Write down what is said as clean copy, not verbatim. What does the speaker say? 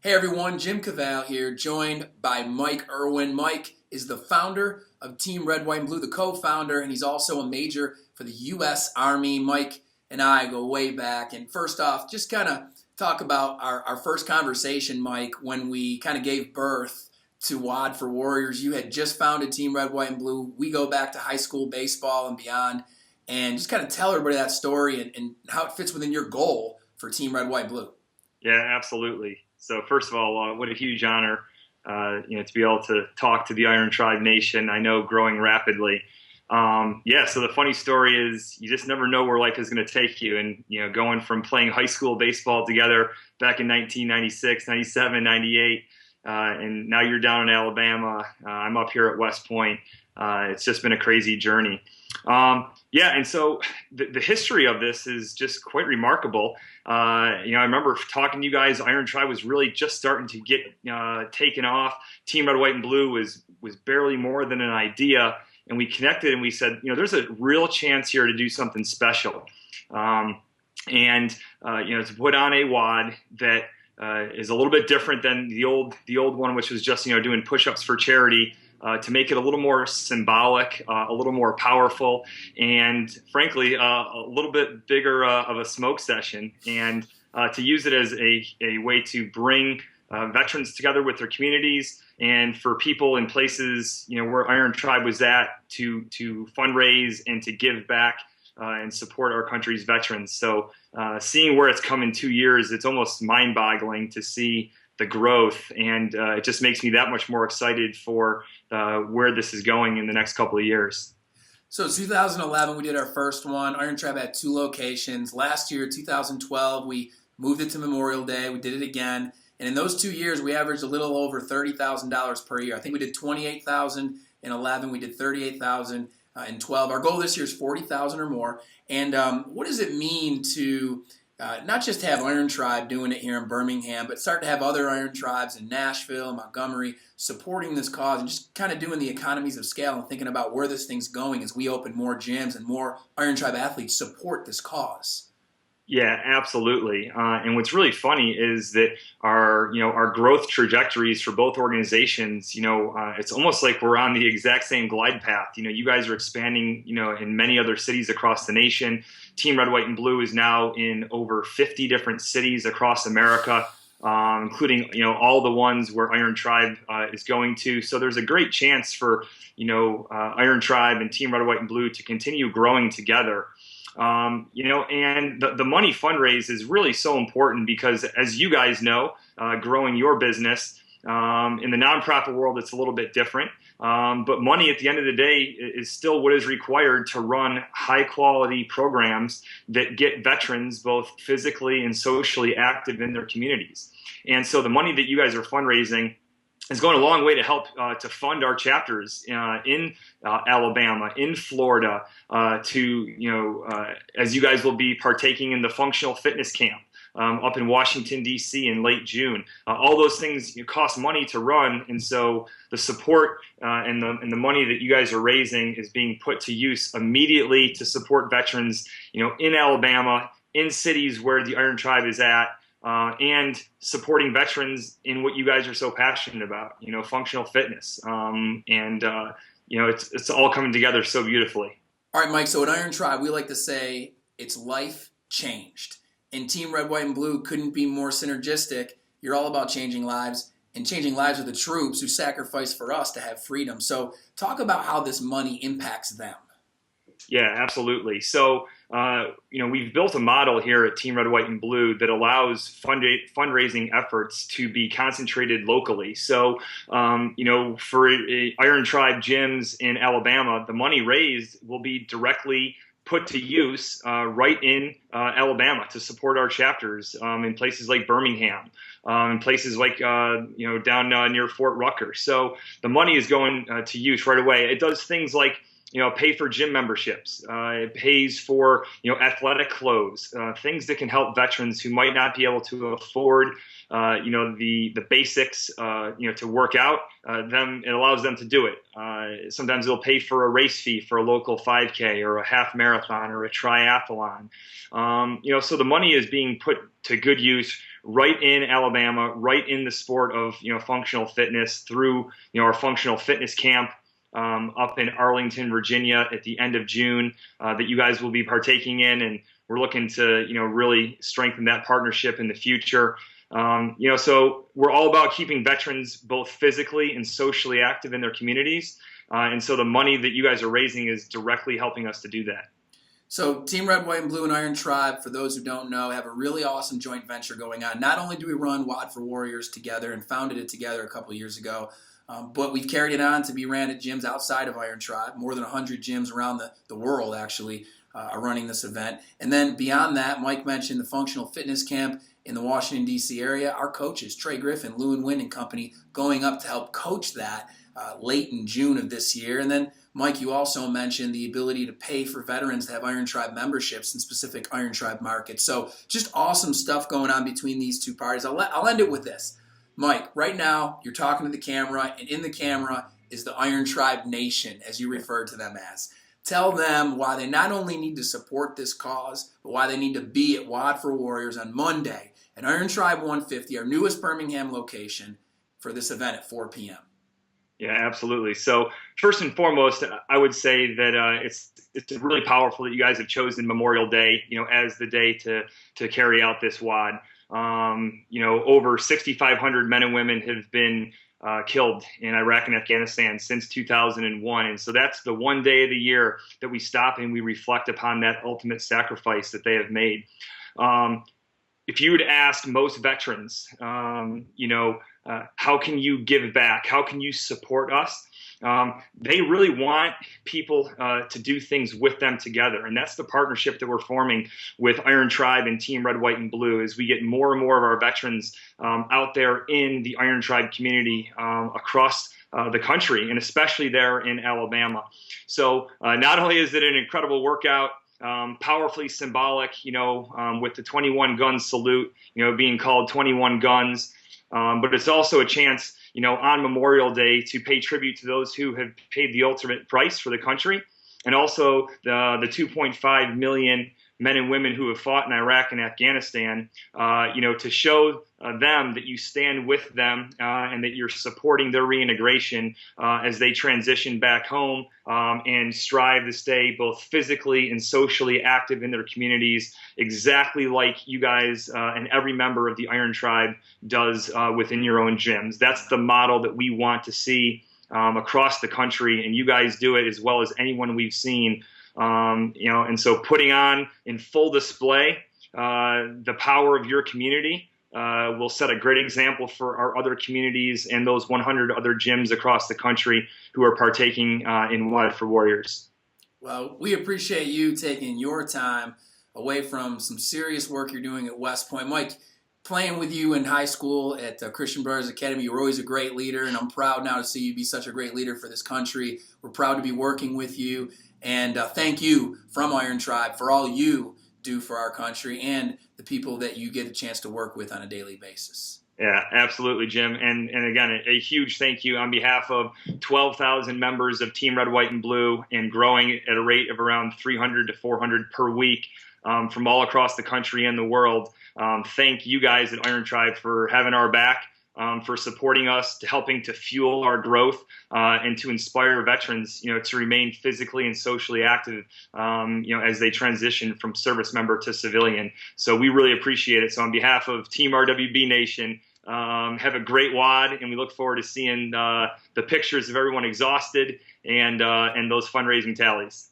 Hey everyone, Jim Cavall here, joined by Mike ERWIN. Mike is the founder of Team Red, White, and Blue, the co-founder, and he's also a major for the U.S. Army. Mike and I go way back. And first off, just kind of talk about our first conversation, Mike, when we kind of gave birth to WOD for Warriors. You had just founded Team Red, White, and Blue. We go back to high school baseball and beyond. And just kind of tell everybody that story and how it fits within your goal for Team Red, White, and Blue. Yeah, absolutely. So first of all, what a huge honor, to be able to talk to the Iron Tribe Nation. I know growing rapidly. So the funny story is you just never know where life is going to take you. And, going from playing high school baseball together back in 1996, 97, 98, and now you're down in Alabama. I'm up here at West Point. It's just been a crazy journey. And so the history of this is just quite remarkable. I remember talking to you guys. Iron Tribe was really just starting to get taken off. Team Red, White, and Blue was barely more than an idea, and we connected and we said, there's a real chance here to do something special, to put on a WOD that is a little bit different than the old one, which was just doing push-ups for charity. To make it a little more symbolic, a little more powerful, and frankly, a little bit bigger of a smoke session, and to use it as a way to bring veterans together with their communities, and for people in places where Iron Tribe was at to fundraise and to give back and support our country's veterans. So seeing where it's come in 2 years, it's almost mind-boggling to see the growth, and it just makes me that much more excited for where this is going in the next couple of years. So 2011, we did our first one. Iron Tribe had 2 locations. Last year, 2012, we moved it to Memorial Day. We did it again. And in those 2 years, we averaged a little over $30,000 per year. I think we did $28,000 in 11. We did $38,000 in 12. Our goal this year is $40,000 or more. And what does it mean to not just have Iron Tribe doing it here in Birmingham, but start to have other Iron Tribes in Nashville, Montgomery, supporting this cause and just kind of doing the economies of scale and thinking about where this thing's going as we open more gyms and more Iron Tribe athletes support this cause? Yeah, absolutely. And what's really funny is that our growth trajectories for both organizations, it's almost like we're on the exact same glide path. You guys are expanding, in many other cities across the nation. Team Red, White, and Blue is now in over 50 different cities across America, including, all the ones where Iron Tribe is going to. So there's a great chance for, Iron Tribe and Team Red, White, and Blue to continue growing together. And the money fundraise is really so important because, as you guys know, growing your business, in the nonprofit world, it's a little bit different. But money at the end of the day is still what is required to run high quality programs that get veterans both physically and socially active in their communities. And so the money that you guys are fundraising is going a long way to help to fund our chapters in Alabama, in Florida, as you guys will be partaking in the functional fitness camp up in Washington, D.C. in late June. All those things cost money to run, and so the support and the money that you guys are raising is being put to use immediately to support veterans, in Alabama, in cities where the Iron Tribe is at. And supporting veterans in what you guys are so passionate about, functional fitness. It's all coming together so beautifully. All right, Mike, so at Iron Tribe, we like to say it's life changed. And Team Red, White, and Blue couldn't be more synergistic. You're all about changing lives and changing lives of the troops who sacrifice for us to have freedom. So talk about how this money impacts them. Yeah, absolutely. So, we've built a model here at Team Red, White, and Blue that allows fundraising efforts to be concentrated locally. So, for Iron Tribe gyms in Alabama, the money raised will be directly put to use right in Alabama to support our chapters in places like Birmingham, in places like down near Fort Rucker. So the money is going to use right away. It does things like pay for gym memberships. It pays for, athletic clothes, things that can help veterans who might not be able to afford, the basics, to work out. It allows them to do it. Sometimes it'll pay for a race fee for a local 5K or a half marathon or a triathlon. So the money is being put to good use right in Alabama, right in the sport of, functional fitness through, our functional fitness camp up in Arlington, Virginia at the end of June that you guys will be partaking in. And we're looking to, really strengthen that partnership in the future. So we're all about keeping veterans both physically and socially active in their communities. And so the money that you guys are raising is directly helping us to do that. So Team Red, White, and Blue and Iron Tribe, for those who don't know, have a really awesome joint venture going on. Not only do we run WOD for Warriors together and founded it together a couple of years ago, but we've carried it on to be ran at gyms outside of Iron Tribe. More than 100 gyms around the world actually are running this event. And then beyond that, Mike mentioned the functional fitness camp in the Washington, D.C. area. Our coaches, Trey Griffin, Lou and Wynn and company, going up to help coach that late in June of this year. And then, Mike, you also mentioned the ability to pay for veterans to have Iron Tribe memberships in specific Iron Tribe markets. So just awesome stuff going on between these two parties. I'll end it with this. Mike, right now you're talking to the camera, and in the camera is the Iron Tribe Nation, as you refer to them as. Tell them why they not only need to support this cause, but why they need to be at WOD for Warriors on Monday at Iron Tribe 150, our newest Birmingham location, for this event at 4 p.m. Yeah, absolutely. So first and foremost, I would say that it's really powerful that you guys have chosen Memorial Day, as the day to carry out this WOD. Over 6,500 men and women have been killed in Iraq and Afghanistan since 2001. And so that's the one day of the year that we stop and we reflect upon that ultimate sacrifice that they have made. If you would ask most veterans, how can you give back? How can you support us? They really want people to do things with them together. And that's the partnership that we're forming with Iron Tribe and Team Red, White, and Blue as we get more and more of our veterans out there in the Iron Tribe community across the country, and especially there in Alabama. So not only is it an incredible workout, powerfully symbolic, with the 21 gun salute, being called 21 guns, but it's also a chance, on Memorial Day to pay tribute to those who have paid the ultimate price for the country, and also the 2.5 million men and women who have fought in Iraq and Afghanistan, to show them that you stand with them and that you're supporting their reintegration as they transition back home and strive to stay both physically and socially active in their communities, exactly like you guys and every member of the Iron Tribe does within your own gyms. That's the model that we want to see across the country, and you guys do it as well as anyone we've seen. And so putting on in full display the power of your community will set a great example for our other communities and those 100 other gyms across the country who are partaking in WOD for Warriors. Well, we appreciate you taking your time away from some serious work you're doing at West Point. Mike, playing with you in high school at Christian Brothers Academy, you were always a great leader, and I'm proud now to see you be such a great leader for this country. We're proud to be working with you. And thank you from Iron Tribe for all you do for our country and the people that you get a chance to work with on a daily basis. Yeah, absolutely, Jim. And again, a huge thank you on behalf of 12,000 members of Team Red, White, and Blue, and growing at a rate of around 300 to 400 per week from all across the country and the world. Thank you guys at Iron Tribe for having our back, for supporting us, to helping to fuel our growth, and to inspire veterans, to remain physically and socially active, as they transition from service member to civilian. So we really appreciate it. So on behalf of Team RWB Nation, have a great WOD, and we look forward to seeing the pictures of everyone exhausted and those fundraising tallies.